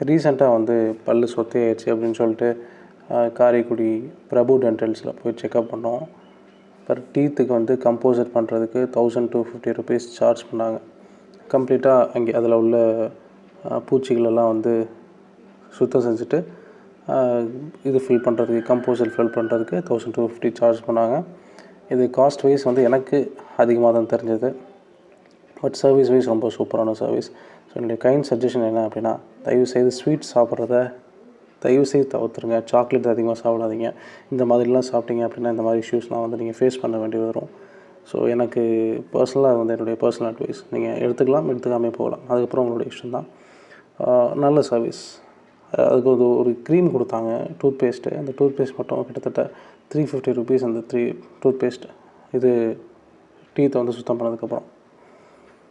ரீசெண்டாக வந்து பல் சொத்தையாயிடுச்சு அப்படின்னு சொல்லிட்டு காரைக்குடி பிரபு டென்டல்ஸில் போய் செக்கப் பண்ணோம். பர் டீத்துக்கு வந்து கம்போசர் பண்ணுறதுக்கு 1250 ருபீஸ் சார்ஜ் பண்ணாங்க. கம்ப்ளீட்டாக அங்கே அதில் உள்ள பூச்சிகளெல்லாம் வந்து சுத்தம் செஞ்சுட்டு இது ஃபில் பண்ணுறதுக்கு கம்போசர் ஃபில் பண்ணுறதுக்கு 1250 சார்ஜ் பண்ணாங்க. இது காஸ்ட் வைஸ் வந்து எனக்கு அதிகமாக தான் தெரிஞ்சது. பட் சர்வீஸ் வைஸ் ரொம்ப சூப்பரான சர்வீஸ். ஸோ என்னுடைய கைண்ட் சஜஷன் என்ன அப்படின்னா, தயவுசெய்து ஸ்வீட் சாப்பிட்றத தயவுசெய்து தவிர்த்துருங்க. சாக்லேட் அதிகமாக சாப்பிடாதீங்க. இந்த மாதிரிலாம் சாப்பிட்டீங்க அப்படின்னா இந்த மாதிரி இஷ்யூஸ்லாம் வந்து நீங்கள் ஃபேஸ் பண்ண வேண்டி வரும். ஸோ எனக்கு பர்சனலாக வந்து என்னுடைய பர்சனல் அட்வைஸ், நீங்கள் எடுத்துக்கலாம், எடுத்துக்காமல் போகலாம், அதுக்கப்புறம் உங்களுடைய இஷ்டம் தான். நல்ல சர்வீஸ். அதுக்கு ஒரு க்ரீம் கொடுத்தாங்க, டூத் பேஸ்ட்டு. அந்த டூத் பேஸ்ட் மட்டும் கிட்டத்தட்ட 350 ருபீஸ். அந்த டூத் பேஸ்ட் இது டீத்தை வந்து சுத்தம் பண்ணதுக்கப்புறம்